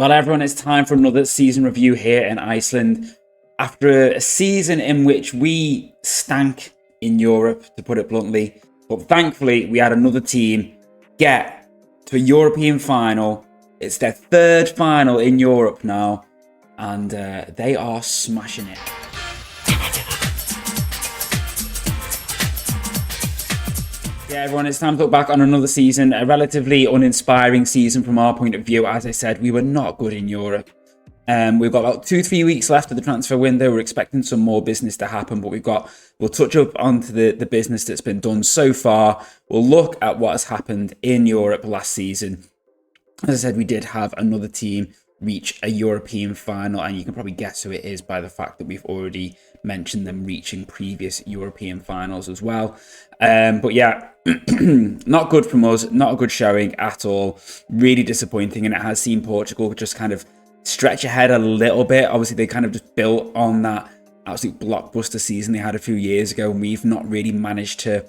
Well, everyone, it's time for another season review here in Iceland. After a season in which we stank in Europe, to put it bluntly, but thankfully we had another team get to a European final. It's their third final in Europe now, and they are smashing it. Yeah, everyone, it's time to look back on another season, a relatively uninspiring season from our point of view. As I said, we were not good in Europe. We've got about 2-3 weeks left of the transfer window. We're expecting some more business to happen, but we'll touch up onto the business that's been done so far. We'll look at what has happened in Europe last season. As I said, we did have another team reach a European final, and you can probably guess who it is by the fact that we've already mentioned them reaching previous European finals as well. But yeah, not good from us, not a good showing at all. Really disappointing, and it has seen Portugal just kind of stretch ahead a little bit. Obviously, they kind of just built on that absolute blockbuster season they had a few years ago, and we've not really managed to,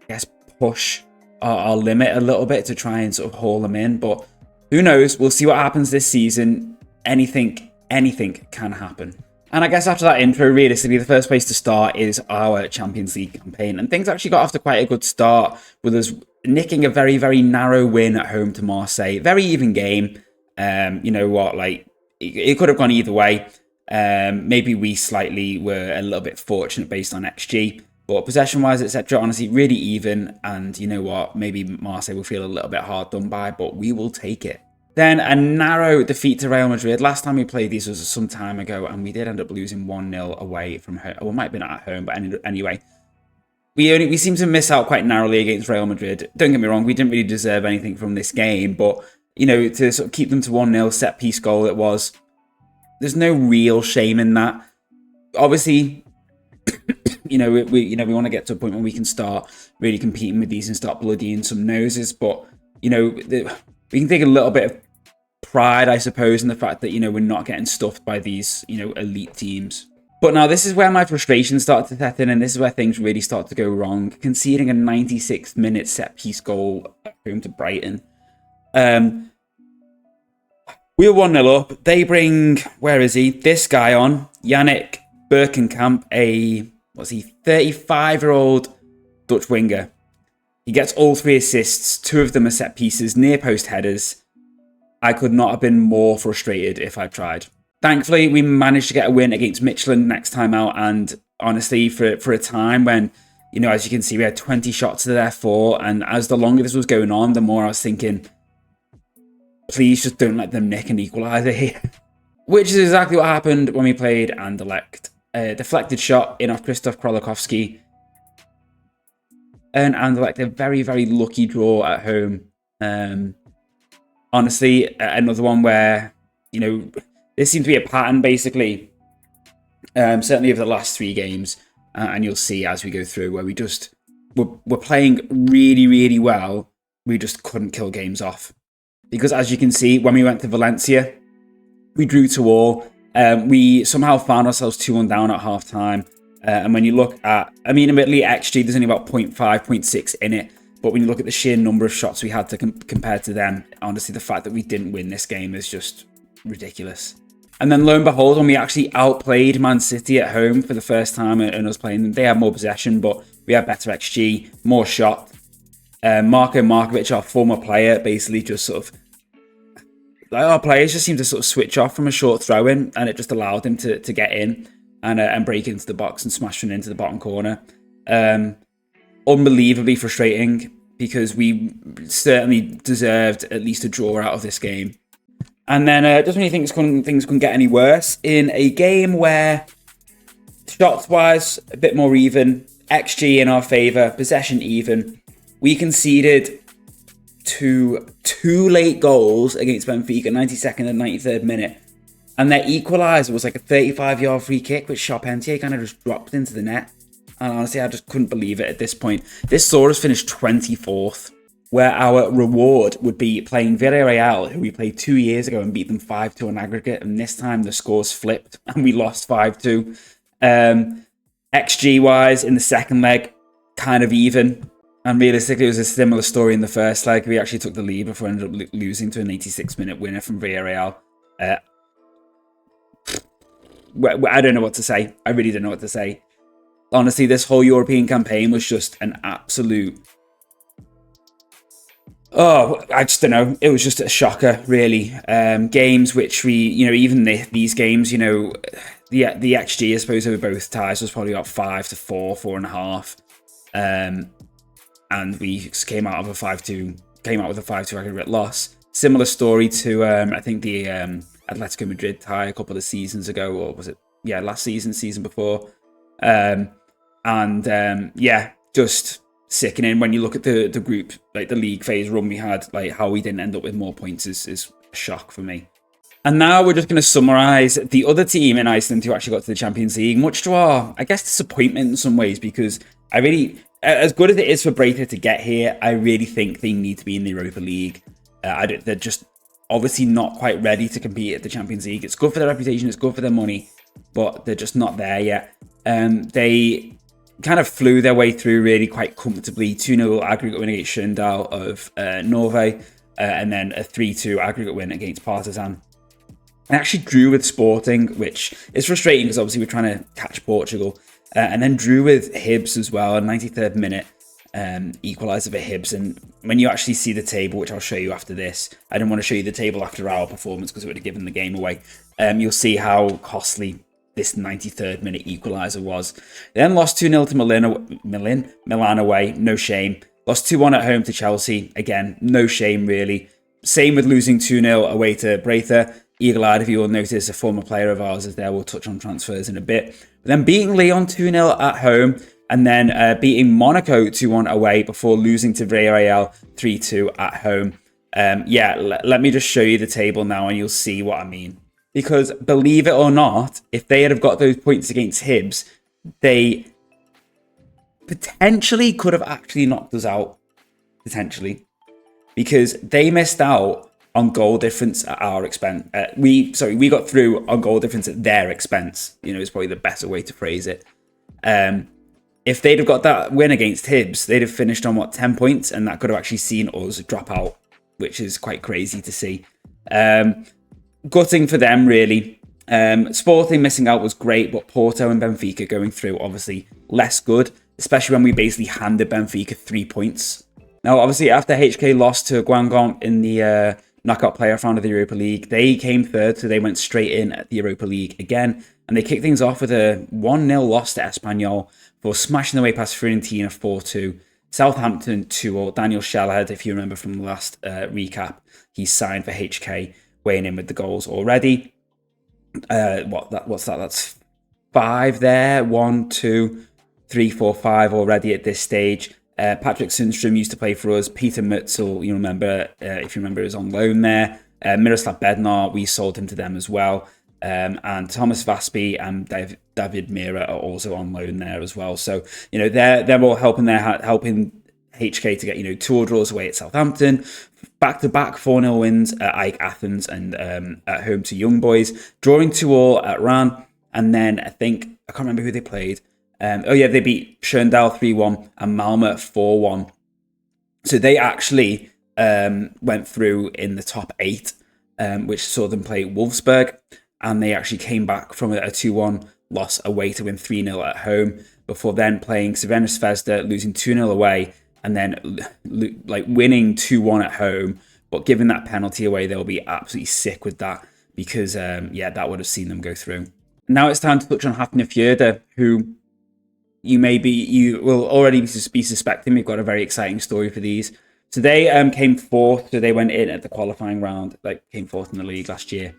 I guess, push our limit a little bit to try and sort of haul them in. But who knows? We'll see what happens this season. Anything can happen. And I guess after that intro, realistically, the first place to start is our Champions League campaign. And things actually got off to quite a good start with us nicking a very, very narrow win at home to Marseille. Very even game. You know what? Like, it could have gone either way. Maybe we slightly were a little bit fortunate based on XG. But possession-wise, etc., honestly, really even. And you know what? Maybe Marseille will feel a little bit hard done by, but we will take it. Then a narrow defeat to Real Madrid. Last time we played these was some time ago, and we did end up losing 1-0 away from home. Well, it might have been at home, but anyway. We seem to miss out quite narrowly against Real Madrid. Don't get me wrong, we didn't really deserve anything from this game, but, you know, to sort of keep them to 1-0, set-piece goal it was. There's no real shame in that. Obviously, you know, we want to get to a point where we can start really competing with these and start bloodying some noses, but, you know, we can take a little bit of pride, I suppose, in the fact that, you know, we're not getting stuffed by these, you know, elite teams. But now this is where my frustration started to set in, and this is where things really start to go wrong. Conceding a 96th minute set-piece goal at home to Brighton. We were 1-0 up. They bring, where is he? This guy on, Yannick Bergkamp, a 35-year-old Dutch winger. He gets all 3 assists. 2 of them are set pieces, near post headers. I could not have been more frustrated if I tried. Thankfully, we managed to get a win against Michelin next time out. And honestly, for a time when, you know, as you can see, we had 20 shots to their 4. And as the longer this was going on, the more I was thinking, please just don't let them nick an equaliser here. Which is exactly what happened when we played Anderlecht. A deflected shot in off Krzysztof Krolakowski. And Anderlecht, a very, very lucky draw at home. Honestly, another one where, you know, this seems to be a pattern, basically. Certainly over the last 3 games. And you'll see as we go through where we're playing really, really well. We just couldn't kill games off. Because as you can see, when we went to Valencia, we drew to all. We somehow found ourselves 2-1 down at half-time. And when you look at, I mean, admittedly, XG, there's only about 0.5, 0.6 in it. But when you look at the sheer number of shots we had to compare to them, honestly, the fact that we didn't win this game is just ridiculous. And then lo and behold, when we actually outplayed Man City at home for the first time and us playing them, they had more possession, but we had better XG, more shot. Marko Markovic, our former player, basically just sort of, like, our players just seemed to sort of switch off from a short throw-in, and it just allowed him to get in and break into the box and smash one into the bottom corner. Unbelievably frustrating, because we certainly deserved at least a draw out of this game. And then just when you think things couldn't get any worse, in a game where shots-wise, a bit more even, XG in our favour, possession even, we conceded two late goals against Benfica, 92nd and 93rd minute. And their equaliser was like a 35-yard free kick, which Charpentier kind of just dropped into the net. And honestly, I just couldn't believe it at this point. This saw us finish 24th, where our reward would be playing Villarreal, who we played 2 years ago and beat them 5-2 on aggregate. And this time the scores flipped and we lost 5-2. XG-wise, in the second leg, kind of even. And realistically, it was a similar story in the first leg. We actually took the lead before we ended up losing to an 86-minute winner from Villarreal. I don't know what to say. I really don't know what to say. Honestly, this whole European campaign was just an absolute... Oh, I just don't know. It was just a shocker, really. Games which we, even these games, the XG, I suppose, over both ties was probably about 5 to 4, 4.5. And we came out with a 5-2 aggregate loss. Similar story to, I think, the Atletico Madrid tie a couple of seasons ago, or was it, last season before. Just sickening when you look at the group, like the league phase run we had, like how we didn't end up with more points is a shock for me. And now we're just going to summarise the other team in Iceland who actually got to the Champions League, much to our, I guess, disappointment in some ways, because I really, as good as it is for Breither to get here, I really think they need to be in the Europa League. They're just obviously not quite ready to compete at the Champions League. It's good for their reputation, it's good for their money, but they're just not there yet. They kind of flew their way through really quite comfortably. 2-0 aggregate win against Schöndal of Norway, and then a 3-2 aggregate win against Partizan. And actually drew with Sporting, which is frustrating because obviously we're trying to catch Portugal. And then drew with Hibs as well, a 93rd minute equaliser for Hibs. And when you actually see the table, which I'll show you after this, I didn't want to show you the table after our performance because it would have given the game away. You'll see how costly this 93rd minute equaliser was. They then lost 2-0 to Milan away, no shame. Lost 2-1 at home to Chelsea, again, no shame really. Same with losing 2-0 away to Breither. Eagle-eyed, if you will notice, a former player of ours is there. We'll touch on transfers in a bit. But then beating Lyon 2-0 at home, and then beating Monaco 2-1 away before losing to Villarreal 3-2 at home. Let me just show you the table now and you'll see what I mean. Because believe it or not, if they had have got those points against Hibs, they potentially could have actually knocked us out. Potentially. Because they missed out on goal difference at our expense. We got through on goal difference at their expense. Is probably the better way to phrase it. If they'd have got that win against Hibs, they'd have finished on 10 points, and that could have actually seen us drop out, which is quite crazy to see. Gutting for them, really. Sporting missing out was great, but Porto and Benfica going through, obviously less good, especially when we basically handed Benfica 3 points. Now, obviously, after HK lost to Guingamp in the knockout playoff round of the Europa League, they came third, so they went straight in at the Europa League again, and they kicked things off with a 1-0 loss to Espanyol for smashing their way past Fiorentina 4-2. Southampton 2-0. Daniel Shellhead, if you remember from the last recap, he's signed for HK, weighing in with the goals already. What's that? That's 5 there. 1, 2, 3, 4, 5 already at this stage. Patrick Sundstrom used to play for us. Peter Mutzel, if you remember, is on loan there. Miroslav Bednar, we sold him to them as well. And Thomas Vaspi and David Mira are also on loan there as well. So, they're all helping HK to get, 2 draws away at Southampton, back-to-back 4-0 wins at AEK Athens and at home to Young Boys, drawing 2-2 at Ran, and then I can't remember who they played. They beat Schöndal 3-1 and Malmö 4-1. So they actually went through in the top 8, which saw them play Wolfsburg, and they actually came back from a 2-1 loss away to win 3-0 at home, before then playing Crvena Zvezda, losing 2-0 away, and then winning 2-1 at home. But given that penalty away, they'll be absolutely sick with that, because that would have seen them go through. Now it's time to touch on Hafnarfjörður, who you will already be suspecting we've got a very exciting story for these. So they came 4th, so they went in at the qualifying round, came 4th in the league last year.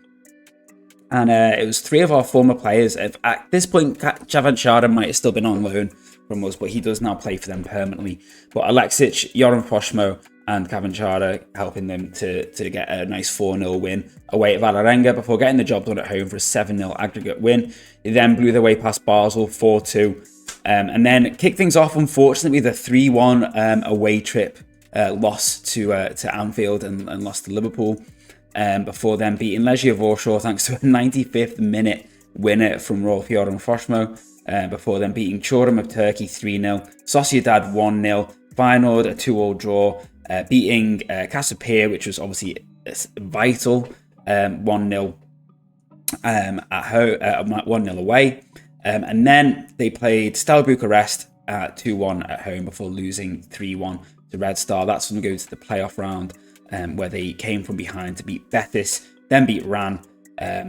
And it was 3 of our former players. At this point, Cavan Chara might have still been on loan from us, but he does now play for them permanently. But Alexic, Joran Foshmo, and Cavan Chara helping them to get a nice 4-0 win away at Vålerenga before getting the job done at home for a 7-0 aggregate win. They then blew their way past Basel 4-2, and then kicked things off, unfortunately, with a 3-1 away trip loss to Anfield and lost to Liverpool. Before then beating Legia Warsaw thanks to a 95th minute winner from Rolf Joran Foshmo. Before then beating Çorum of Turkey 3-0, Sociedad 1-0, Feyenoord, a 2-2 draw, beating Cassiopeia, which was obviously vital, 1-0 at home, 1-0 away. And then they played Steaua Bucharest at 2-1 at home before losing 3-1 to Red Star. That's when we go to the playoff round, where they came from behind to beat Betis, then beat Ran,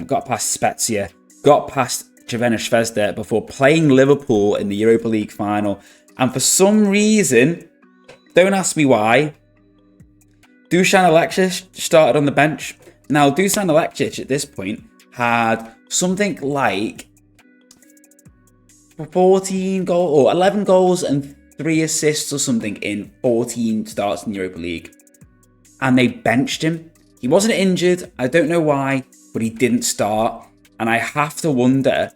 got past Spezia, got past Crvena Zvezda before playing Liverpool in the Europa League final. And for some reason, don't ask me why, Dusan Alexic started on the bench. Now, Dusan Alexic at this point had something like 14 goals or 11 goals and 3 assists or something in 14 starts in the Europa League. And they benched him. He wasn't injured. I don't know why, but he didn't start. And I have to wonder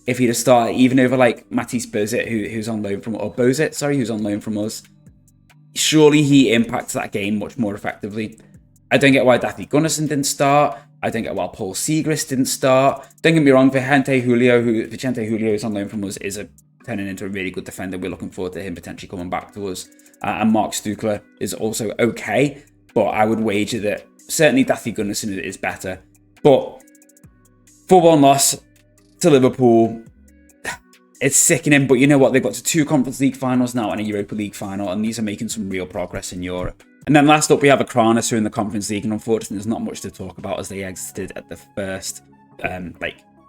if he'd have started even over like Matisse Bozit, who's on loan from, or Bozit, sorry, who's on loan from us. Surely he impacts that game much more effectively. I don't get why Dathie Gunnarsson didn't start. I don't get why Paul Siegrist didn't start. Don't get me wrong, Vicente Julio, who's on loan from us, is turning into a really good defender. We're looking forward to him potentially coming back to us. And Mark Stukler is also okay, but I would wager that certainly Dathie Gunnarsson is better. But 4-1 loss to Liverpool. It's sickening, but you know what? They've got to 2 Conference League finals now and a Europa League final, and these are making some real progress in Europe. And then last up, we have Akranes, who are in the Conference League, and unfortunately, there's not much to talk about as they exited at the first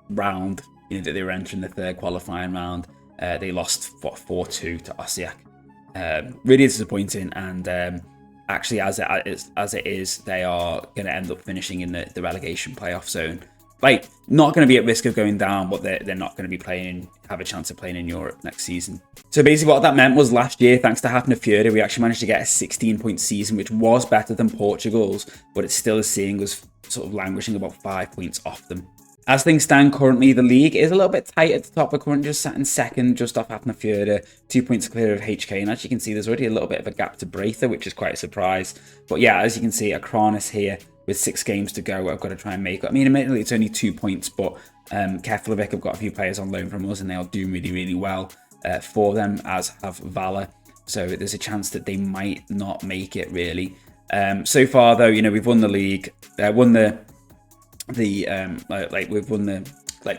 round. You know, that they were entering the third qualifying round. They lost 4-2 to Osijek. Really disappointing, and actually, as it is, they are going to end up finishing in the relegation playoff zone. Like, not going to be at risk of going down, but they're not going to be have a chance of playing in Europe next season. So basically what that meant was last year, thanks to FM24, we actually managed to get a 16-point season, which was better than Portugal's, but it still is seeing us sort of languishing about 5 points off them. As things stand currently, the league is a little bit tight at the top. We're currently just sat in second, just off FM24, 2 points clear of HK. And as you can see, there's already a little bit of a gap to Breither, which is quite a surprise. But yeah, as you can see, Akranes here, with 6 games to go, I've got to try and make it. I mean, admittedly, it's only 2 points, but Keflavik have got a few players on loan from us, and they are doing really, really well for them, as have Vala. So there's a chance that they might not make it, really. So far, though, you know, we've won the league, we've won the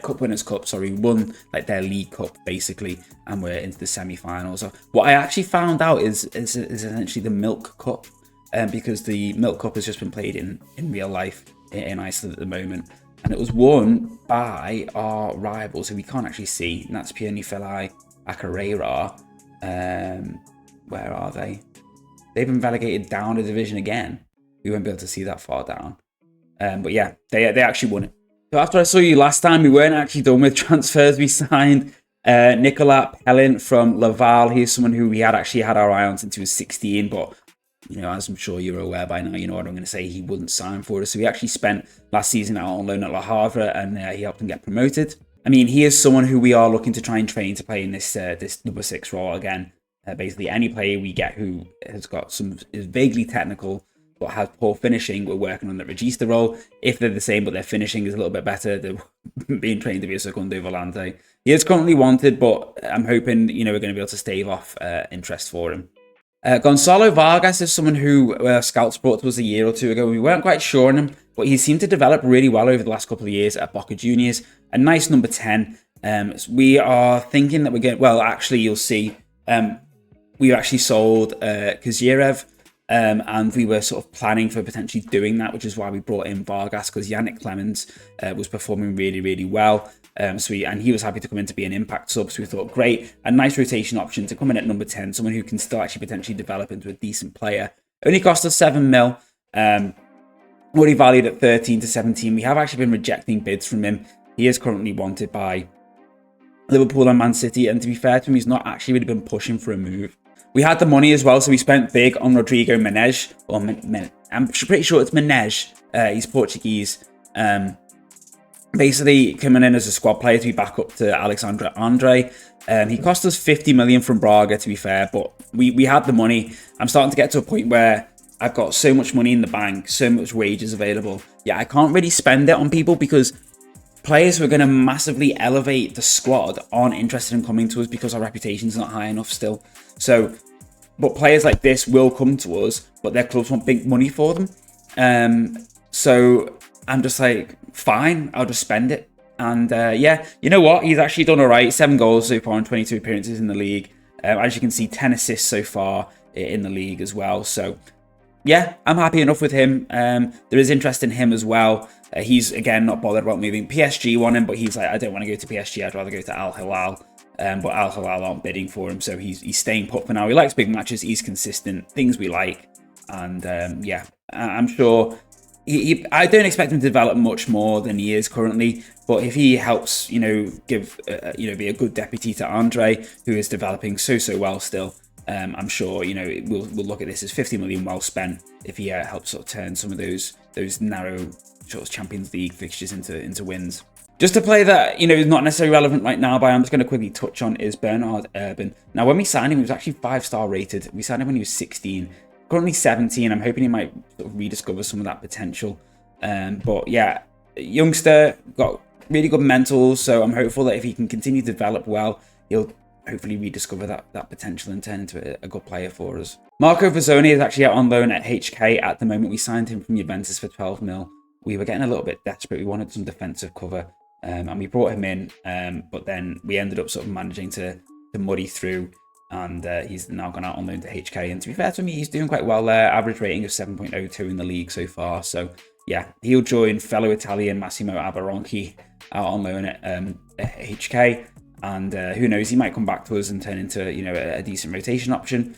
Cup Winners' Cup. Sorry, we won like their League Cup basically, and we're into the semi-finals. So what I actually found out is essentially the Milk Cup. Because the Milk Cup has just been played in real life in Iceland at the moment. And it was won by our rivals, who we can't actually see. And that's Pjörnifjälli AKUREYRI. Where are they? They've been relegated down a division again. We won't be able to see that far down. But yeah, they actually won it. So after I saw you last time, we weren't actually done with transfers. We signed Nicolas Pellin from Laval. He's someone who we had actually had our eye on since he was 16, but you know, as I'm sure you're aware by now, you know what I'm going to say, he wouldn't sign for us. So he actually spent last season out on loan at Le Havre, and he helped him get promoted. I mean, he is someone who we are looking to try and train to play in this number 6 role again. Basically, any player we get who has got is vaguely technical but has poor finishing, we're working on the Regista role. If they're the same but their finishing is a little bit better, they're being trained to be a Secondo Volante. He is currently wanted, but I'm hoping, you know, we're going to be able to stave off interest for him. Gonzalo Vargas is someone who Scouts brought to us a year or 2 ago. We weren't quite sure on him, but he seemed to develop really well over the last couple of years at Boca Juniors. A nice number 10. We are thinking that we're going... Well, actually, you'll see. We actually sold Kazirev, and we were sort of planning for potentially doing that, which is why we brought in Vargas, because Yannick Clemens was performing really, really well. And he was happy to come in to be an impact sub, so we thought, great, a nice rotation option to come in at number 10, someone who can still actually potentially develop into a decent player. Only cost us 7 mil, already valued at 13 to 17. We have actually been rejecting bids from him. He is currently wanted by Liverpool and Man City, and to be fair to him, he's not actually really been pushing for a move. We had the money as well, so we spent big on Rodrigo Menezes, or I'm pretty sure it's Menezes. He's Portuguese. Basically coming in as a squad player to be back up to Alexandre Andre. He cost us 50 million from Braga, to be fair, but we had the money. I'm starting to get to a point where I've got so much money in the bank, so much wages available. Yeah, I can't really spend it on people because players who are going to massively elevate the squad aren't interested in coming to us because our reputation's not high enough still. So But players like this will come to us, but their clubs want big money for them. So I'm just like, fine, I'll just spend it. And yeah, you know what? He's actually done all right. 7 goals so far in 22 appearances in the league. As you can see, 10 assists so far in the league as well. So yeah, I'm happy enough with him. There is interest in him as well. He's, again, not bothered about moving. PSG want him, but he's like, I don't want to go to PSG. I'd rather go to Al Hilal. But Al Hilal aren't bidding for him, so he's staying put for now. He likes big matches. He's consistent. Things we like. And yeah, I'm sure... I don't expect him to develop much more than he is currently, but if he helps, give, be a good deputy to Andre, who is developing so well still, I'm sure, we'll look at this as 50 million well spent if he helps sort of turn some of those narrow sort of Champions League fixtures into wins. Just a play that, is not necessarily relevant right now, but I'm just going to quickly touch on is Bernard Urban. Now, when we signed him, he was actually 5-star rated. We signed him when he was 16. Currently 17. I'm hoping he might sort of rediscover some of that potential. But yeah, youngster, got really good mentals, so I'm hopeful that if he can continue to develop well, he'll hopefully rediscover that potential and turn into a good player for us. Marco Fazzoni is actually out on loan at HK at the moment. We signed him from Juventus for 12 mil. We were getting a little bit desperate. We wanted some defensive cover, and we brought him in, but then we ended up sort of managing to muddy through. And he's now gone out on loan to HK. And to be fair to me, he's doing quite well there. Average rating of 7.02 in the league so far. So yeah, he'll join fellow Italian Massimo Abaronchi out on loan at HK. And who knows, he might come back to us and turn into a decent rotation option.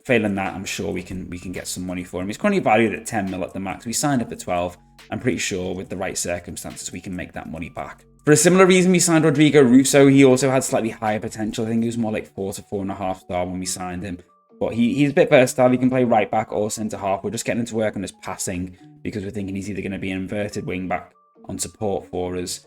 Failing that, I'm sure we can get some money for him. He's currently valued at 10 mil at the max. We signed up at 12. I'm pretty sure with the right circumstances, we can make that money back. For a similar reason, we signed Rodrigo Russo. He also had slightly higher potential. I think he was more like 4 to 4.5 star when we signed him. But he's a bit versatile. He can play right back or centre half. We're just getting him to work on his passing because we're thinking he's either going to be an inverted wing back on support for us,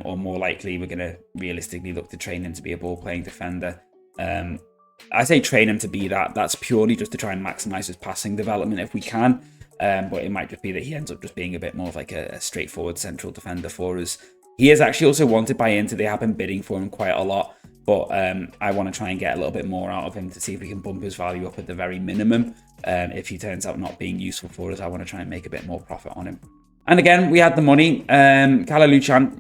or more likely we're going to realistically look to train him to be a ball-playing defender. I say train him to be that. That's purely just to try and maximise his passing development if we can. But it might just be that he ends up just being a bit more of like a straightforward central defender for us. He is actually also wanted by Inter. They have been bidding for him quite a lot. But I want to try and get a little bit more out of him to see if we can bump his value up at the very minimum. If he turns out not being useful for us, I want to try and make a bit more profit on him. And again, we had the money. Kala Lucianic,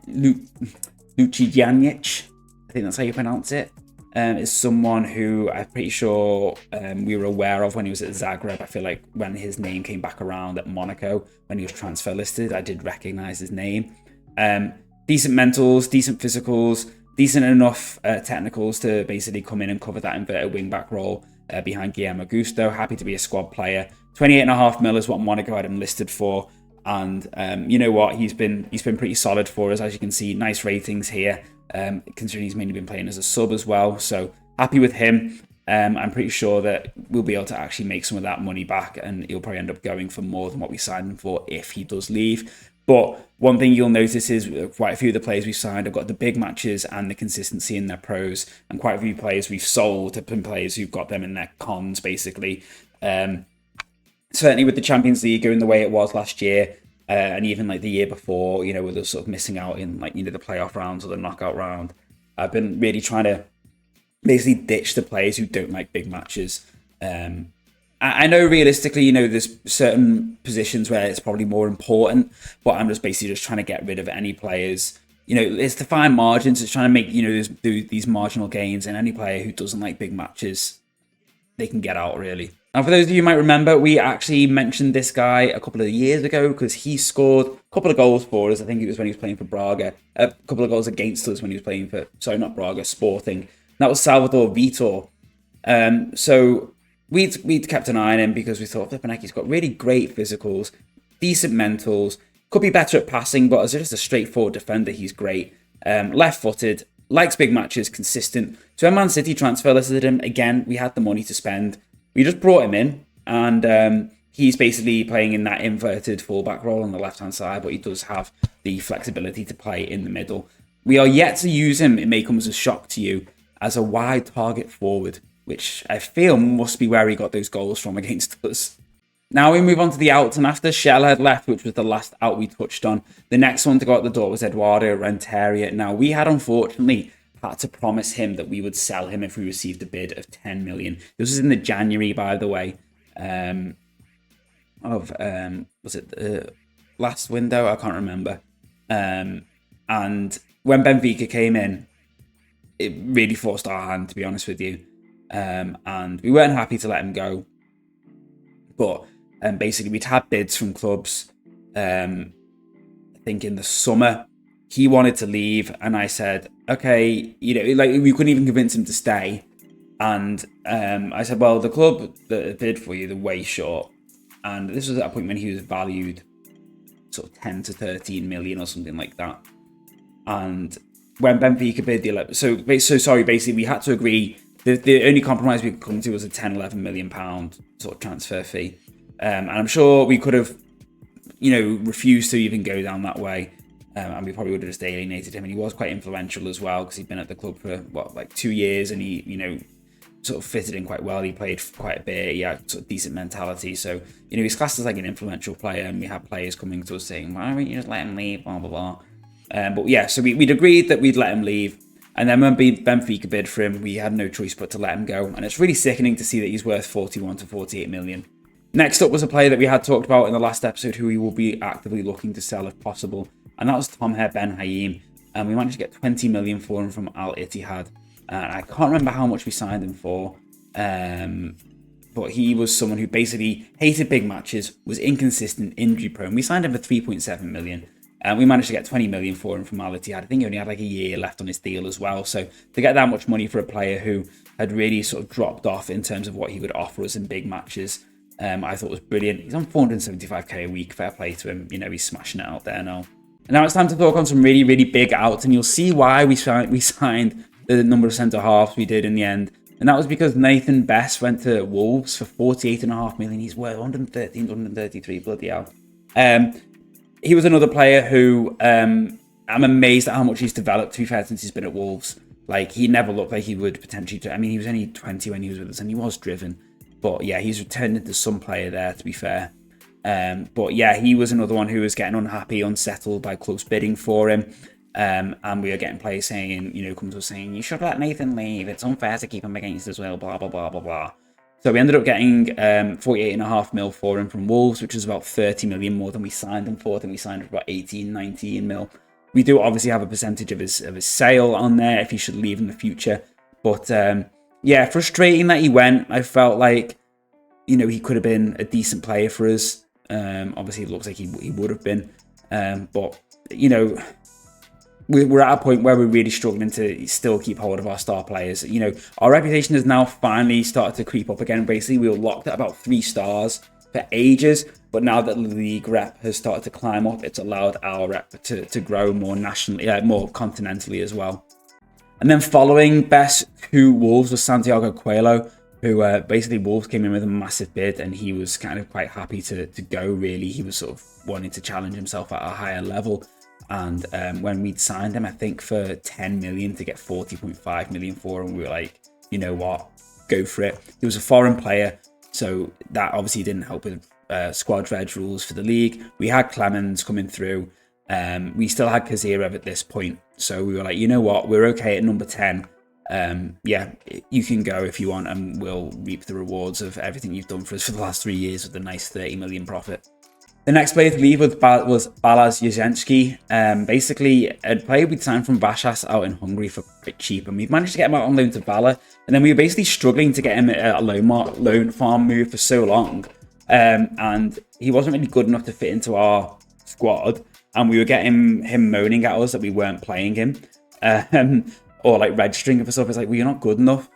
I think that's how you pronounce it, is someone who I'm pretty sure we were aware of when he was at Zagreb. I feel like when his name came back around at Monaco, when he was transfer listed, I did recognise his name. Decent mentals, decent physicals, decent enough technicals to basically come in and cover that inverted wing-back role behind Guillermo Gusto. Happy to be a squad player. 28.5 mil is what Monaco had him listed for. And you know what? He's been pretty solid for us. As you can see, nice ratings here, considering he's mainly been playing as a sub as well. So happy with him. I'm pretty sure that we'll be able to actually make some of that money back, and he'll probably end up going for more than what we signed him for if he does leave. But one thing you'll notice is quite a few of the players we've signed have got the big matches and the consistency in their pros, and quite a few players we've sold have been players who've got them in their cons, basically. Certainly with the Champions League going the way it was last year, and even like the year before, with us sort of missing out in the playoff rounds or the knockout round, I've been really trying to basically ditch the players who don't like big matches. I know realistically, there's certain positions where it's probably more important, but I'm just basically just trying to get rid of any players. It's the fine margins. It's trying to make, these marginal gains, and any player who doesn't like big matches, they can get out, really. Now, for those of you who might remember, we actually mentioned this guy a couple of years ago because he scored a couple of goals for us. I think it was when he was playing for Braga. A couple of goals against us when he was playing for, not Braga, Sporting. That was Salvador Vitor. So we'd kept an eye on him because we thought, flipping heck, he's got really great physicals, decent mentals, could be better at passing, but as just a straightforward defender, he's great. Left-footed, likes big matches, consistent. So when Man City transfer listed him, again, we had the money to spend. We just brought him in, and he's basically playing in that inverted fullback role on the left-hand side, but he does have the flexibility to play in the middle. We are yet to use him, it may come as a shock to you, as a wide target forward, which I feel must be where he got those goals from against us. Now we move on to the outs, and after Shell had left, which was the last out we touched on, the next one to go out the door was Eduardo Renteria. Now, we had, unfortunately, had to promise him that we would sell him if we received a bid of 10 million. This was in the January, by the way, was it the last window? I can't remember. And when Benfica came in, it really forced our hand, to be honest with you. And we weren't happy to let him go. But basically, we'd had bids from clubs. I think in the summer, he wanted to leave, and I said, okay, we couldn't even convince him to stay. And I said, well, the club that bid for you, they're way short. And this was at a point when he was valued sort of 10 to 13 million or something like that. And when Benfica bid the 11, basically we had to agree. The only compromise we could come to was a 10, 11 million pound sort of transfer fee. And I'm sure we could have, refused to even go down that way. And we probably would have just alienated him. And he was quite influential as well, because he'd been at the club for 2 years, and he, sort of fitted in quite well. He played quite a bit. He had sort of decent mentality. So, he's classed as like an influential player, and we had players coming to us saying, why don't you just let him leave, blah, blah, blah. But yeah, so we'd agreed that we'd let him leave. And then when Benfica bid for him, we had no choice but to let him go. And it's really sickening to see that he's worth 41 to 48 million. Next up was a player that we had talked about in the last episode who we will be actively looking to sell if possible. And that was Taher Ben Haim. And we managed to get 20 million for him from Al Ittihad. I can't remember how much we signed him for. But he was someone who basically hated big matches, was inconsistent, injury prone. We signed him for 3.7 million. And we managed to get 20 million for him from Al Ittihad. I think he only had like a year left on his deal as well. So to get that much money for a player who had really sort of dropped off in terms of what he would offer us in big matches, I thought was brilliant. He's on 475k a week. Fair play to him. He's smashing it out there now. And now it's time to talk on some really, really big outs. And you'll see why we signed the number of centre-halves we did in the end. And that was because Nathan Best went to Wolves for 48.5 million. He's worth 113, 133, bloody hell. He was another player who I'm amazed at how much he's developed, to be fair, since he's been at Wolves. Like, he never looked like he would potentially... he was only 20 when he was with us, and he was driven. But yeah, he's returned into some player there, to be fair. But yeah, he was another one who was getting unhappy, unsettled by close bidding for him. And we were getting players saying, come to us saying, you should let Nathan leave. It's unfair to keep him against as well, blah, blah, blah, blah, blah. So we ended up getting 48.5 mil for him from Wolves, which is about 30 million more than we signed him for. I think we signed him for about 18, 19 mil. We do obviously have a percentage of his sale on there if he should leave in the future. But yeah, frustrating that he went. I felt like, he could have been a decent player for us. Obviously, it looks like he would have been. But, we're at a point where we're really struggling to still keep hold of our star players. Our reputation has now finally started to creep up again. Basically, we were locked at about 3 stars for ages, but now that the league rep has started to climb up, it's allowed our rep to grow more nationally, more continentally as well. And then following Best to Wolves was Santiago Coelho, who basically Wolves came in with a massive bid, and he was kind of quite happy to go, really. He was sort of wanting to challenge himself at a higher level. And when we'd signed him, I think for 10 million to get 40.5 million for him, we were like, you know what, go for it. He was a foreign player, so that obviously didn't help with squad reg rules for the league. We had Clemens coming through. We still had Kazirev at this point. So we were like, you know what, we're okay at number 10. Yeah, you can go if you want, and we'll reap the rewards of everything you've done for us for the last 3 years with a nice 30 million profit. The next player to leave was Balázs Jasinski. Basically, a player we'd signed from Vasas out in Hungary for quite cheap, and we managed to get him out on loan to Vala. And then we were basically struggling to get him a loan farm move for so long. And he wasn't really good enough to fit into our squad. And we were getting him moaning at us that we weren't playing him. Or like registering him for stuff. It's like, well, you're not good enough.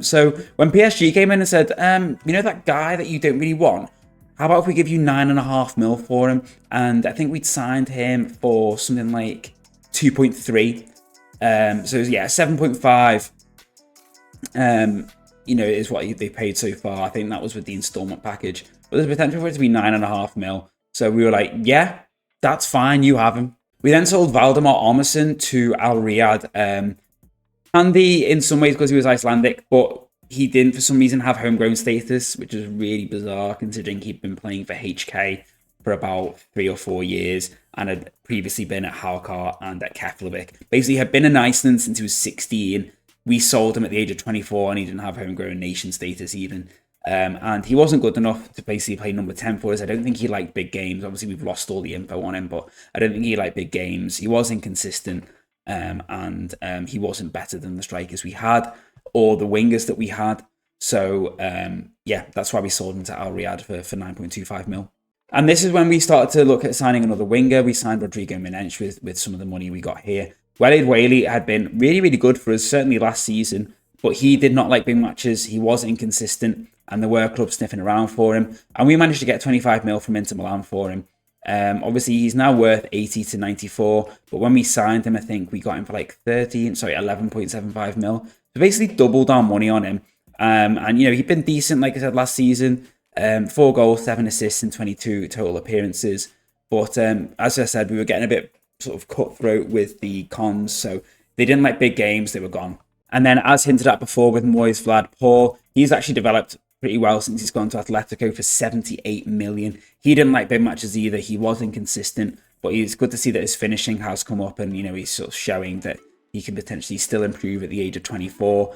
So when PSG came in and said, that guy that you don't really want, how about if we give you 9.5 mil for him? And I think we'd signed him for something like 2.3. So yeah, 7.5. Is what they paid so far. I think that was with the installment package. But there's potential for it to be 9.5 mil. So we were like, yeah, that's fine. You have him. We then sold Valdemar Armason to Al Riyadh. Handy in some ways because he was Icelandic, but he didn't, for some reason, have homegrown status, which is really bizarre considering he'd been playing for HK for about 3 or 4 years and had previously been at Halkar and at Keflavik. Basically had been in Iceland since he was 16. We sold him at the age of 24 and he didn't have homegrown nation status even. And he wasn't good enough to basically play number 10 for us. I don't think he liked big games. Obviously, we've lost all the info on him, but I don't think he liked big games. He was inconsistent, and he wasn't better than the strikers we had or the wingers that we had. So, yeah, that's why we sold him to Al Riyadh for 9.25 mil. And this is when we started to look at signing another winger. We signed Rodrigo Menench with some of the money we got here. Walid Whaley had been really, really good for us, certainly last season, but he did not like big matches. He was inconsistent, and there were clubs sniffing around for him. And we managed to get 25 mil from Inter Milan for him. Obviously, he's now worth 80 to 94, but when we signed him, I think we got him for like 11.75 mil. So basically doubled our money on him. And, you know, he'd been decent, like I said, last season. 4 goals, 7 assists in 22 total appearances. But as I said, we were getting a bit sort of cutthroat with the cons. So they didn't like big games, they were gone. And then as hinted at before with Moyes Vlad Paul, he's actually developed pretty well since he's gone to Atletico for 78 million. He didn't like big matches either. He was inconsistent, but it's good to see that his finishing has come up and, you know, he's sort of showing that he can potentially still improve at the age of 24,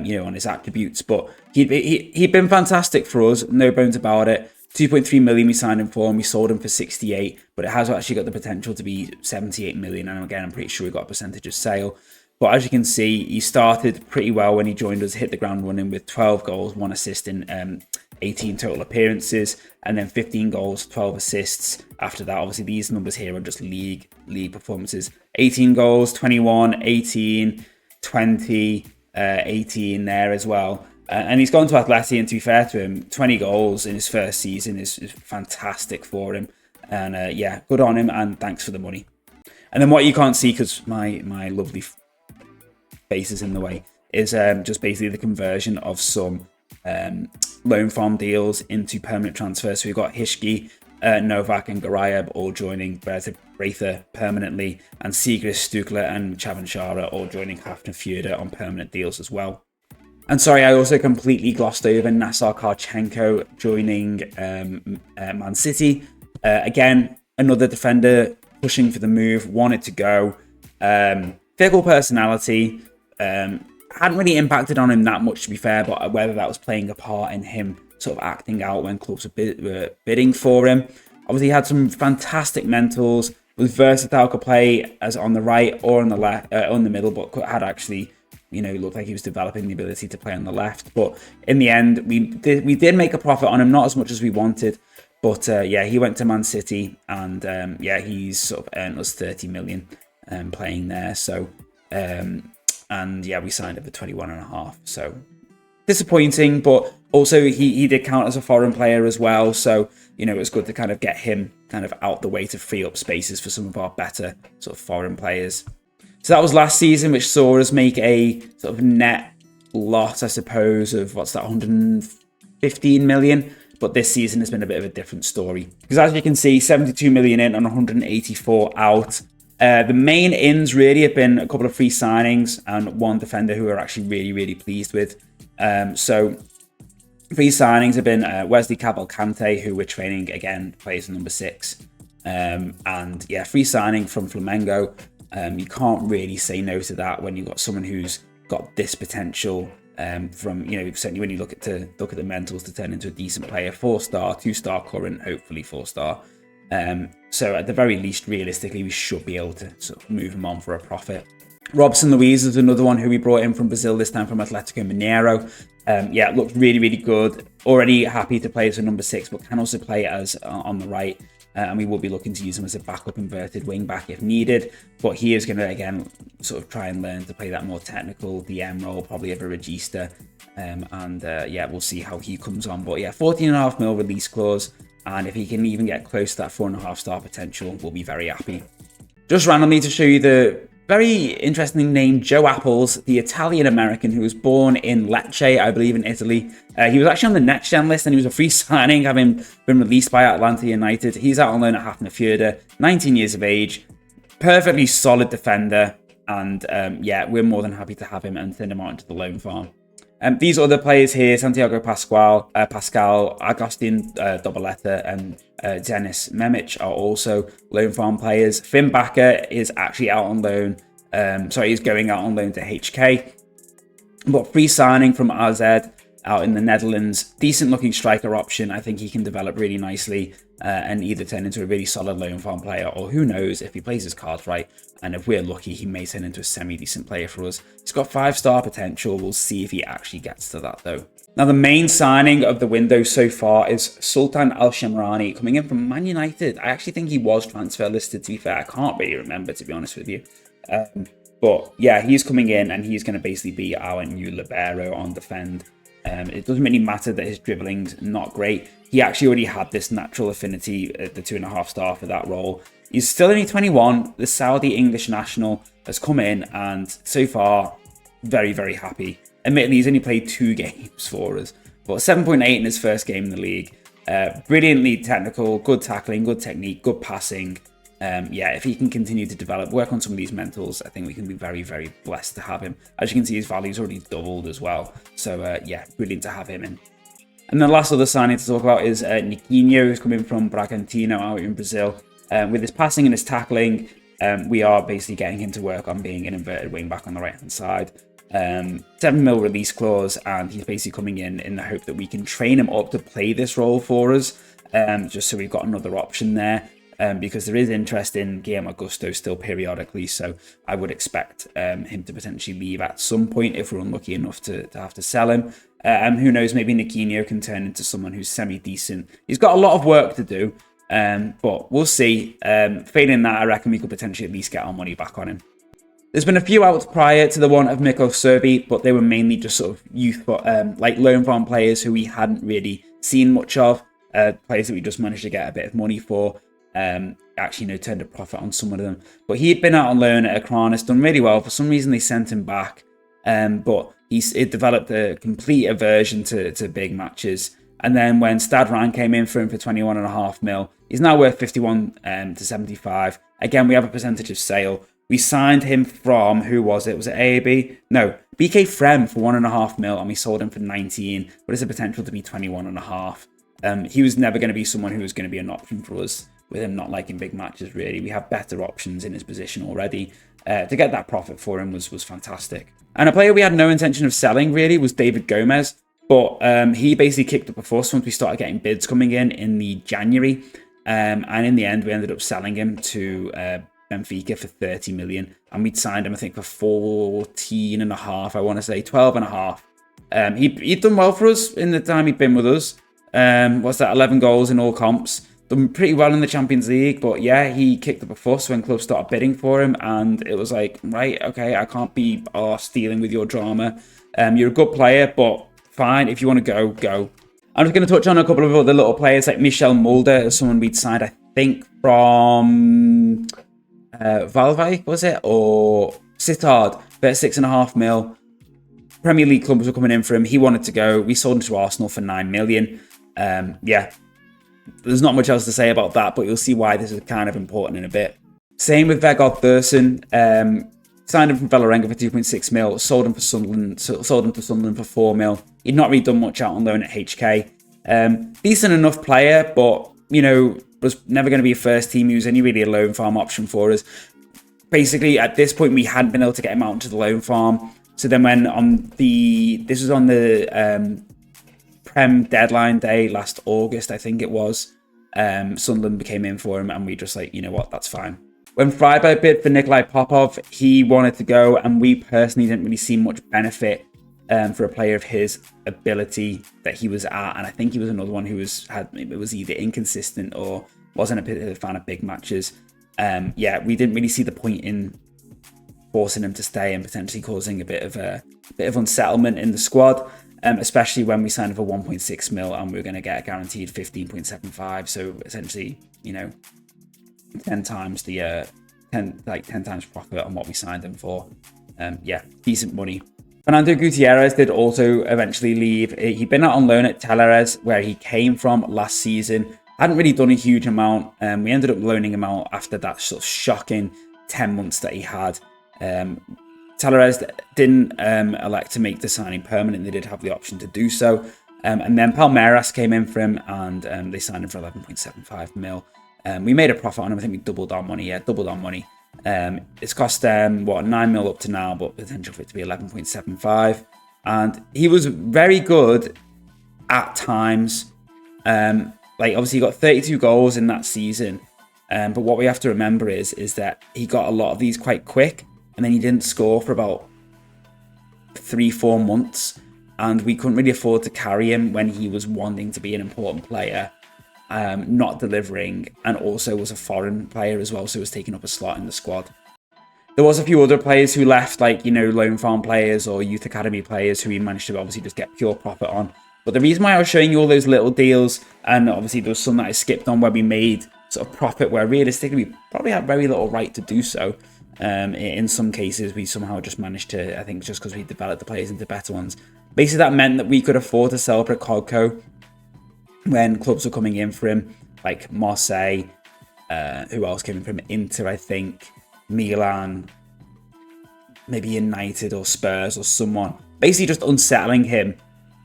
you know, on his attributes. But he'd been fantastic for us, no bones about it. 2.3 million we signed him for and we sold him for 68, but it has actually got the potential to be 78 million. And again, I'm pretty sure we got a percentage of sale. But as you can see, he started pretty well when he joined us, hit the ground running with 12 goals, 1 assist in 18 total appearances, and then 15 goals, 12 assists. After that, obviously, these numbers here are just league performances. 18 goals, 21, 18, 20, 18 there as well. And he's gone to Atleti, and to be fair to him, 20 goals in his first season is fantastic for him. And yeah, good on him, and thanks for the money. And then what you can't see, because my lovely faces in the way, is just basically the conversion of some loan farm deals into permanent transfers. So we've got Hishki, Novak and Garayev all joining Breither permanently, and Sigris, Stukler and Chavanchara all joining Hafner Fjorda on permanent deals as well. And sorry, I also completely glossed over Nassar Karchenko joining Man City. Again, another defender pushing for the move, wanted to go. Fickle personality. Hadn't really impacted on him that much, to be fair, but whether that was playing a part in him sort of acting out when clubs were bidding for him. Obviously, he had some fantastic mentals, was versatile, could play as on the right or on the left, on the middle, but had actually, you know, looked like he was developing the ability to play on the left. But in the end, we did make a profit on him, not as much as we wanted. But yeah, he went to Man City, and yeah, he's sort of earned us 30 million playing there. So. And yeah, we signed him for 21.5. So disappointing, but also he did count as a foreign player as well. So, you know, it was good to kind of get him kind of out the way to free up spaces for some of our better sort of foreign players. So that was last season, which saw us make a sort of net loss, I suppose, of 115 million. But this season has been a bit of a different story. Because as you can see, 72 million in and 184 out. The main ins really have been a couple of free signings and one defender who we're actually really, really pleased with. So free signings have been Wesley Cavalcante, who we're training again, plays number 6. And yeah, free signing from Flamengo. You can't really say no to that when you've got someone who's got this potential from, you know, certainly when you look at the mentals to turn into a decent player. 4-star, 2-star current, hopefully 4-star. So at the very least, realistically, we should be able to sort of move him on for a profit. Robson Luiz is another one who we brought in from Brazil, this time from Atletico Mineiro. Yeah, looked really, really good. Already happy to play as a number 6, but can also play as on the right. And we will be looking to use him as a backup inverted wing back if needed. But he is going to, again, sort of try and learn to play that more technical DM role, probably of a regista. Yeah, we'll see how he comes on. But yeah, 14.5 mil release clause. And if he can even get close to that 4.5-star potential, we'll be very happy. Just randomly to show you the very interesting name, Joe Apples, the Italian-American who was born in Lecce, I believe in Italy. He was actually on the next gen list and he was a free signing, having been released by Atlanta United. He's out on loan at Hafner Fjorda, 19 years of age, perfectly solid defender. And yeah, we're more than happy to have him and send him out into the loan farm. These other players here, Santiago Pascal, Agustin Dobaleta, and Denis Memic are also loan farm players. Finn Bakker is actually out on loan. He's going out on loan to HK. But free signing from AZ out in the Netherlands. Decent looking striker option. I think he can develop really nicely and either turn into a really solid loan farm player, or who knows, if he plays his cards right, and if we're lucky, he may turn into a semi-decent player for us. He's got 5-star potential. We'll see if he actually gets to that though. Now, the main signing of the window so far is Sultan Al Shamrani coming in from Man United. I actually think he was transfer listed, to be fair. I can't really remember, to be honest with you. But yeah, he's coming in and he's going to basically be our new libero on defend. It doesn't really matter that his dribbling's not great. He actually already had this natural affinity at the 2.5-star for that role. He's still only 21. The Saudi English national has come in and so far, very, very happy. Admittedly, he's only played 2 games for us, but 7.8 in his first game in the league. Brilliantly technical, good tackling, good technique, good passing. If he can continue to develop, work on some of these mentals, I think we can be very, very blessed to have him. As you can see, his value's already doubled as well. So, brilliant to have him in. And the last other signing to talk about is Niquinho, who's coming from Bragantino out in Brazil. With his passing and his tackling, we are basically getting him to work on being an inverted wing back on the right-hand side. 7 mil release clause, and he's basically coming in the hope that we can train him up to play this role for us, just so we've got another option there. Because there is interest in Guillermo Augusto still periodically, so I would expect him to potentially leave at some point if we're unlucky enough to have to sell him. Who knows, maybe Niquinho can turn into someone who's semi-decent. He's got a lot of work to do, but we'll see. Failing that, I reckon we could potentially at least get our money back on him. There's been a few outs prior to the one of Mikko Serbi, but they were mainly just sort of youth, like loan farm players who we hadn't really seen much of, players that we just managed to get a bit of money for. Actually, turned a profit on some of them. But he had been out on loan at Akranis, done really well. For some reason, they sent him back. But it developed a complete aversion to big matches. And then when Stad Ryan came in for him for 21.5 mil, he's now worth 51 to 75. Again, we have a percentage of sale. We signed him from, who was it? Was it AAB? No, BK Frem for 1.5 mil, and we sold him for 19. But it's a potential to be 21.5. He was never going to be someone who was going to be an option for us, with him not liking big matches, really. We have better options in his position already. To get that profit for him was fantastic. And a player we had no intention of selling, really, was David Gomez. But he basically kicked up a fuss once we started getting bids coming in the January. And in the end, we ended up selling him to Benfica for 30 million. And we'd signed him, I think, for 14.5, I want to say, 12.5. He'd done well for us in the time he'd been with us. What's that, 11 goals in all comps. Done pretty well in the Champions League, but yeah, he kicked up a fuss when clubs started bidding for him, and it was like, right, okay, I can't be dealing with your drama. You're a good player, but fine, if you want to go, go. I'm just going to touch on a couple of other little players, like Michel Mulder, someone we'd signed, I think, from Valve, was it? Or Sittard, for 6.5 mil. Premier League clubs were coming in for him. He wanted to go. We sold him to Arsenal for 9 million. There's not much else to say about that, but you'll see why this is kind of important in a bit. Same with Vegard Thursson. Signed him from Vålerenga for 2.6 mil, sold him to Sunderland for 4 mil. He'd not really done much out on loan at HK. Decent enough player, but, was never going to be a first team. He was only really a loan farm option for us. Basically, at this point, we hadn't been able to get him out into the loan farm. So then when this was on the Prem deadline day last August, I think it was, Sunderland became in for him, and we just like, you know what, that's fine. When Freiburg bid for Nikolai Popov, he wanted to go, and we personally didn't really see much benefit for a player of his ability that he was at, and I think he was another one who was either inconsistent or wasn't a fan of big matches. We didn't really see the point in forcing him to stay and potentially causing a bit of unsettlement in the squad. Especially when we signed for 1.6 mil and we were going to get a guaranteed 15.75. So essentially, 10 times the 10 times profit on what we signed him for. Decent money. Fernando Gutierrez did also eventually leave. He'd been out on loan at Teleres, where he came from last season. Hadn't really done a huge amount. We ended up loaning him out after that sort of shocking 10 months that he had. Tavares didn't elect to make the signing permanent. They did have the option to do so. And then Palmeiras came in for him, and they signed him for 11.75 mil. We made a profit on him. I think we doubled our money. Yeah, doubled our money. It's cost them, 9 mil up to now, but potential for it to be 11.75. And he was very good at times. Obviously, he got 32 goals in that season. But what we have to remember is that he got a lot of these quite quick, and then he didn't score for about 3-4 months. And we couldn't really afford to carry him when he was wanting to be an important player, not delivering, and also was a foreign player as well, so was taking up a slot in the squad. There was a few other players who left, loan farm players or youth academy players who we managed to obviously just get pure profit on. But the reason why I was showing you all those little deals, and obviously there was some that I skipped on where we made sort of profit, where realistically we probably had very little right to do so. In some cases, we somehow just managed to, I think just because we developed the players into better ones. Basically, that meant that we could afford to sell Prokopko when clubs were coming in for him, like Marseille, who else came in from Inter, I think, Milan, maybe United or Spurs or someone. Basically just unsettling him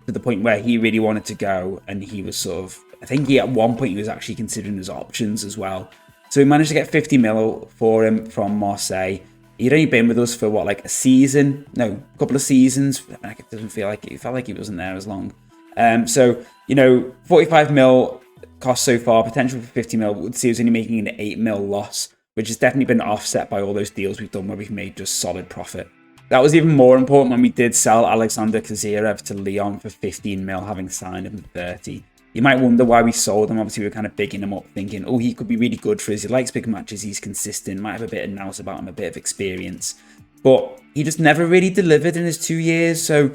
to the point where he really wanted to go, and he was sort of, I think at one point he was actually considering his options as well. So we managed to get 50 mil for him from Marseille. He'd only been with us for a season? No, a couple of seasons. It doesn't feel like it felt like he wasn't there as long. 45 mil cost so far, potential for 50 mil would see us only making an 8 mil loss, which has definitely been offset by all those deals we've done where we've made just solid profit. That was even more important when we did sell Alexander Kazirev to Lyon for 15 mil, having signed him for 30. You might wonder why we sold him. Obviously, we were kind of bigging him up, thinking, oh, he could be really good for us. He likes big matches. He's consistent. Might have a bit of nous about him, a bit of experience. But he just never really delivered in his 2 years. So,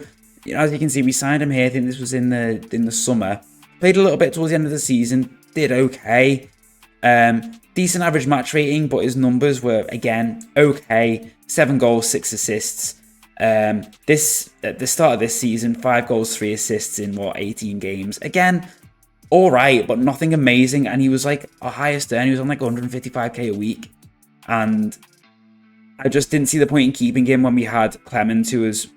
as you can see, we signed him here. I think this was in the summer. Played a little bit towards the end of the season. Did okay. Decent average match rating, but his numbers were, again, okay. 7 goals, 6 assists. At the start of this season, 5 goals, 3 assists in, 18 games. Again, all right, but nothing amazing. And he was our highest earner. He was on 155k a week. And I just didn't see the point in keeping him when we had Clemens, who was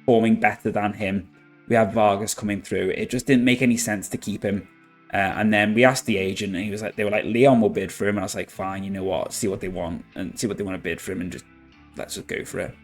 performing better than him. We had Vargas coming through. It just didn't make any sense to keep him. And then we asked the agent, and he was they were like, Lyon will bid for him. And I was like, fine, you know what? See what they want and see what they want to bid for him, and let's just go for it.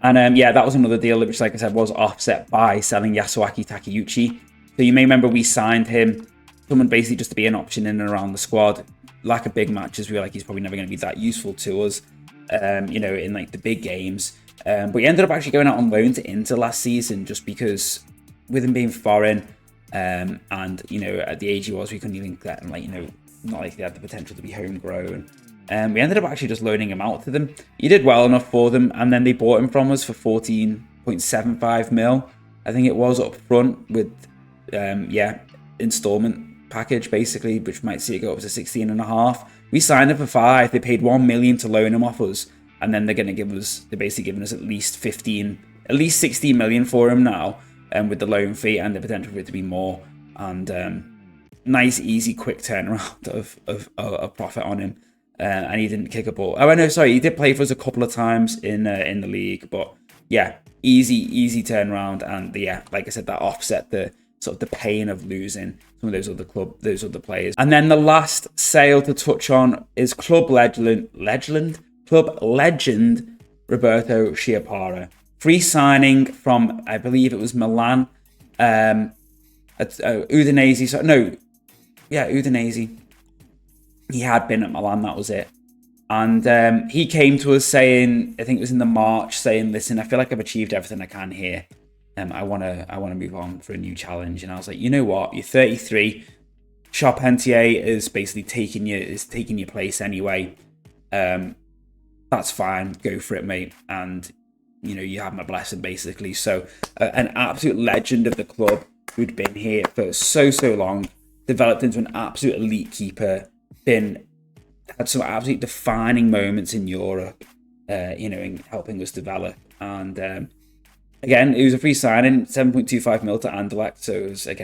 And that was another deal which, like I said, was offset by selling Yasuaki Takeuchi. So you may remember we signed him, someone basically just to be an option in and around the squad. Lack of big matches, we were he's probably never going to be that useful to us, in the big games. But he ended up actually going out on loan to Inter last season, just because with him being foreign, and at the age he was, we couldn't even get him, not like they had the potential to be homegrown. We ended up actually just loaning him out to them. He did well enough for them, and then they bought him from us for 14.75 mil. I think it was up front with, installment package basically, which might see it go up to 16.5. We signed him for 5. They paid 1 million to loan him off us, and then they're basically giving us at least 16 million for him now, with the loan fee and the potential for it to be more. And nice, easy, quick turnaround of profit on him. And he didn't kick a ball. Oh, no, sorry. He did play for us a couple of times in the league, but yeah, easy turnaround. And like I said, that offset the sort of the pain of losing some of those other players. And then the last sale to touch on is club legend Roberto Chiappara. Free signing from, I believe it was Milan, Udinese. Udinese. He had been at Milan, that was it. And he came to us saying, I think it was in the March, saying, listen, I feel like I've achieved everything I can here. I want to move on for a new challenge. And I was like, you know what? You're 33. Charpentier is basically taking your place anyway. That's fine. Go for it, mate. And, you have my blessing, basically. So an absolute legend of the club who'd been here for so long, developed into an absolute elite keeper, had some absolute defining moments in Europe, in helping us develop. And again, it was a free signing, 7.25 mil to Anderlecht, so it was a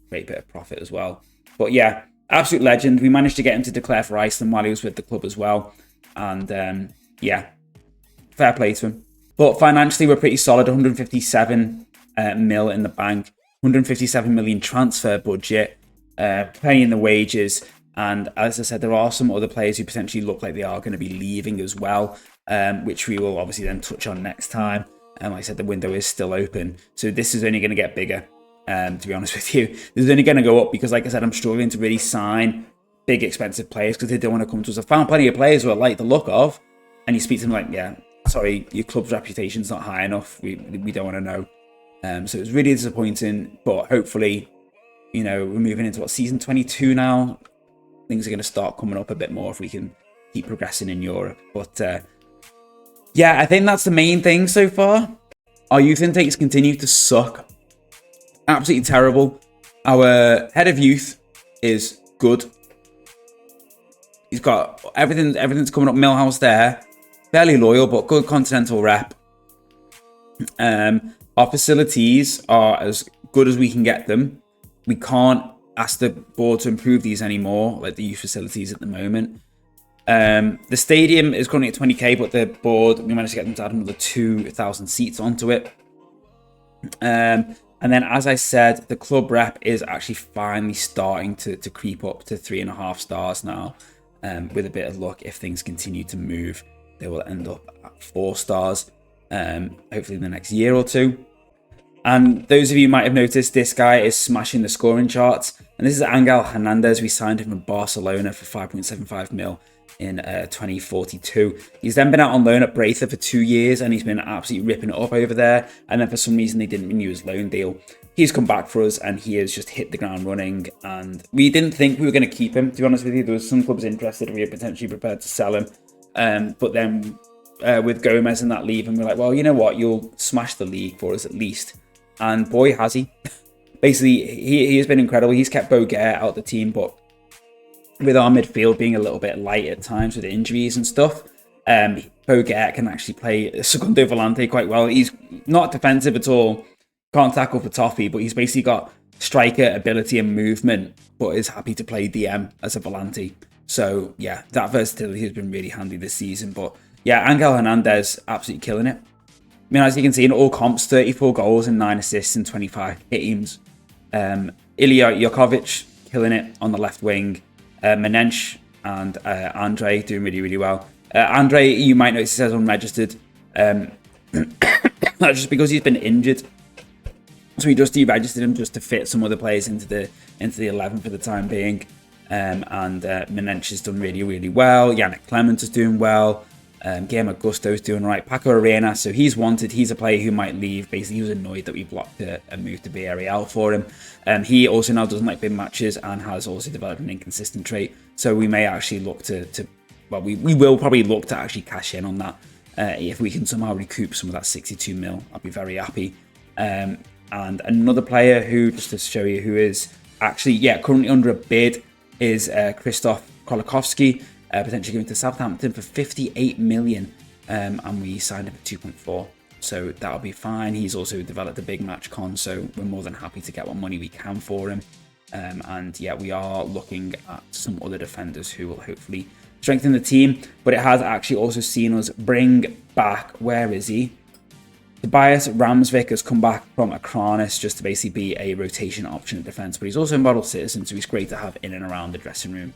great bit of profit as well. But yeah, absolute legend. We managed to get him to declare for Iceland while he was with the club as well. And fair play to him. But financially, we're pretty solid. 157 mil in the bank, 157 million transfer budget, plenty in the wages. And as I said, there are some other players who potentially look like they are going to be leaving as well, which we will obviously then touch on next time. And like I said, the window is still open. So this is only going to get bigger, to be honest with you. This is only going to go up because, like I said, I'm struggling to really sign big, expensive players because they don't want to come to us. I've found plenty of players who I like the look of, and you speak to them like, yeah, sorry, your club's reputation's not high enough. We don't want to know. So it's really disappointing, but hopefully, you know, we're moving into season 22 now. Things are going to start coming up a bit more if we can keep progressing in Europe. But yeah, I think that's the main thing so far. Our youth intakes continue to suck. Absolutely terrible. Our head of youth is good. He's got everything's coming up. Millhouse there. Fairly loyal, but good continental rep. Our facilities are as good as we can get them. We can't ask the board to improve these anymore, like the youth facilities at the moment. The stadium is currently at 20k, but the board, we managed to get them to add another 2,000 seats onto it. And then, as I said, the club rep is actually finally starting to creep up to 3.5 stars now. With a bit of luck, if things continue to move, they will end up at 4 stars, hopefully in the next year or two. And those of you might have noticed, this guy is smashing the scoring charts. And this is Angel Hernandez. We signed him from Barcelona for 5.75 mil in 2042. He's then been out on loan at Braither for 2 years, and he's been absolutely ripping it up over there. And then for some reason, they didn't renew his loan deal. He's come back for us, and he has just hit the ground running. And we didn't think we were going to keep him, to be honest with you. There was some clubs interested. We were potentially prepared to sell him. But then with Gomez and that leaving, we're like, well, you know what? You'll smash the league for us at least. And boy, has he. Basically, he has been incredible. He's kept Boguer out of the team, but with our midfield being a little bit light at times with injuries and stuff, Boguer can actually play Segundo Volante quite well. He's not defensive at all. Can't tackle for toffee, but he's basically got striker ability and movement, but is happy to play DM as a Volante. So yeah, that versatility has been really handy this season. But yeah, Angel Hernandez absolutely killing it. I mean, as you can see in all comps, 34 goals and 9 assists in 25 games. Ilya Jokovic killing it on the left wing. Menench and Andre doing really, really well. Andre, you might notice, says unregistered. That's just because he's been injured. So we just deregistered him just to fit some other players into the 11 for the time being. And Menench has done really, really well. Yannick Clement is doing well. Guillermo Gusto's doing right. Paco Arena, so he's wanted. He's a player who might leave. Basically, he was annoyed that we blocked a move to Villarreal for him. He also now doesn't like big matches and has also developed an inconsistent trait. So we may actually look we will probably look to actually cash in on that. If we can somehow recoup some of that 62 mil, I'll be very happy. And another player who, just to show you, who is actually, currently under a bid is Krzysztof Kolakowski. Potentially going to Southampton for 58 million, and we signed him for 2.4, so that'll be fine. He's also developed a big match con, so we're more than happy to get what money we can for him. And yeah, we are looking at some other defenders who will hopefully strengthen the team, but it has actually also seen us bring back, where is he? Tobias Ramsvik has come back from Akranis just to basically be a rotation option at defence, but he's also a model citizen, so he's great to have in and around the dressing room.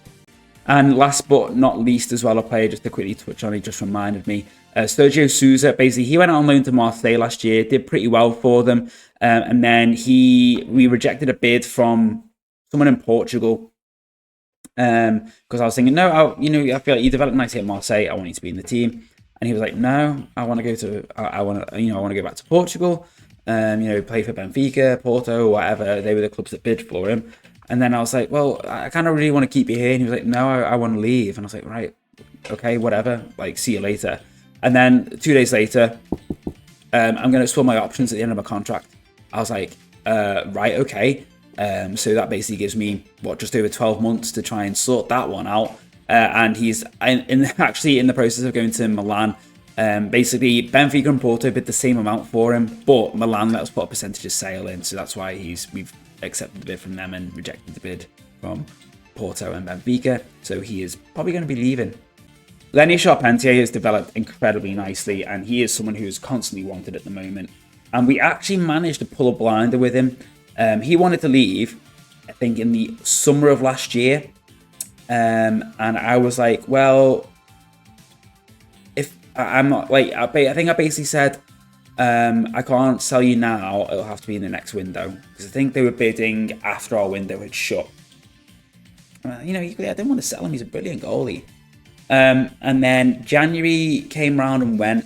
And last but not least as well, a player just to quickly touch on, he just reminded me, Sergio Souza. Basically, he went out on loan to Marseille last year, did pretty well for them, and then we rejected a bid from someone in Portugal, because I was thinking, no, I feel like you developed nicely at Marseille, I want you to be in the team. And he was like, no, I want to go to, I want to go back to Portugal, play for Benfica, Porto, whatever. They were the clubs that bid for him. And then I was like, well, I kind of really want to keep you here. And he was like, no, I want to leave. And I was like, right, okay, whatever. Like, see you later. And then 2 days later, I'm going to explore my options at the end of my contract. I was like, right, okay. So that basically gives me, just over 12 months to try and sort that one out. And he's actually in the process of going to Milan. Basically, Benfica and Porto bid the same amount for him, but Milan let us put a percentage of sale in. So that's why we've accepted the bid from them and rejected the bid from Porto and Benfica. So he is probably going to be leaving. Lenny Charpentier has developed incredibly nicely, and he is someone who is constantly wanted at the moment. And we actually managed to pull a blinder with him. He wanted to leave, I think, in the summer of last year. And I was like, well, if I'm not like, I think I basically said, I can't sell you now. It'll have to be in the next window, because I think they were bidding after our window had shut. You know, I didn't want to sell him. He's a brilliant goalie. And then January came round and went.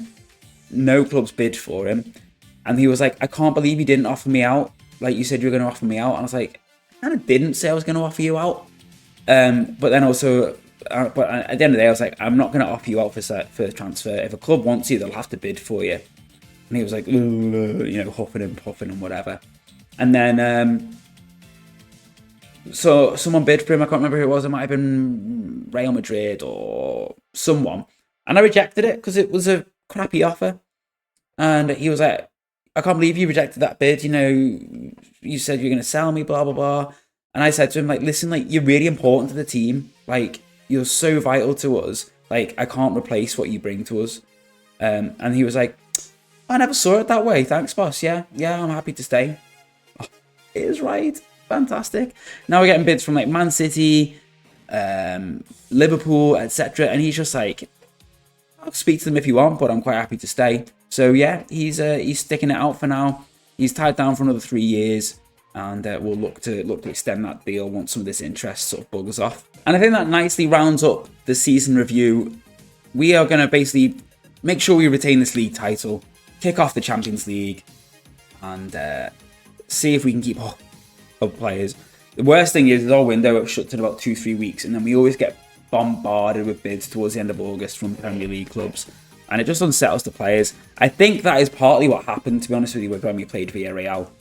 No clubs bid for him. And he was like, I can't believe you didn't offer me out. Like, you said you were going to offer me out. And I was like, I kind of didn't say I was going to offer you out. But then also, but at the end of the day, I was like, I'm not going to offer you out for the transfer. If a club wants you, they'll have to bid for you. And he was like, you know, huffing and puffing and whatever. And then, so someone bid for him. I can't remember who it was. It might have been Real Madrid or someone. And I rejected it because it was a crappy offer. And he was like, I can't believe you rejected that bid. You know, you said you're going to sell me, blah, blah, blah. And I said to him, like, listen, like, you're really important to the team. Like, you're so vital to us. Like, I can't replace what you bring to us. And he was like, I never saw it that way. Thanks, boss. Yeah, I'm happy to stay. Oh, it is right. Fantastic. Now we're getting bids from, like, Man City, Liverpool, etc. And he's just like, I'll speak to them if you want, but I'm quite happy to stay. So yeah, he's sticking it out for now. He's tied down for another 3 years, and we'll look to extend that deal once some of this interest sort of buggers off. And I think that nicely rounds up the season review. We are going to basically make sure we retain this league title, kick off the Champions League, and see if we can keep up players. The worst thing is our window shuts in about 2-3 weeks, and then we always get bombarded with bids towards the end of August from Premier League clubs, and it just unsettles the players. I think that is partly what happened, to be honest with you, when we played Villarreal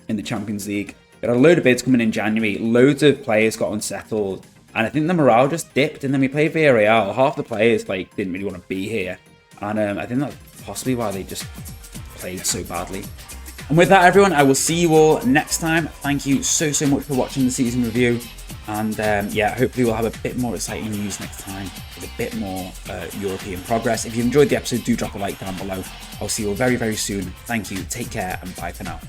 in the Champions League. We had a load of bids coming in January, loads of players got unsettled, and I think the morale just dipped. And then we played Villarreal, half the players like didn't really want to be here, and I think that's possibly why they just played so badly. And with that, everyone, I will see you all next time. Thank you so much for watching the season review. And yeah, hopefully we'll have a bit more exciting news next time with a bit more European progress. If you enjoyed the episode, do drop a like down below. I'll see you all very, very soon. Thank you. Take care and bye for now.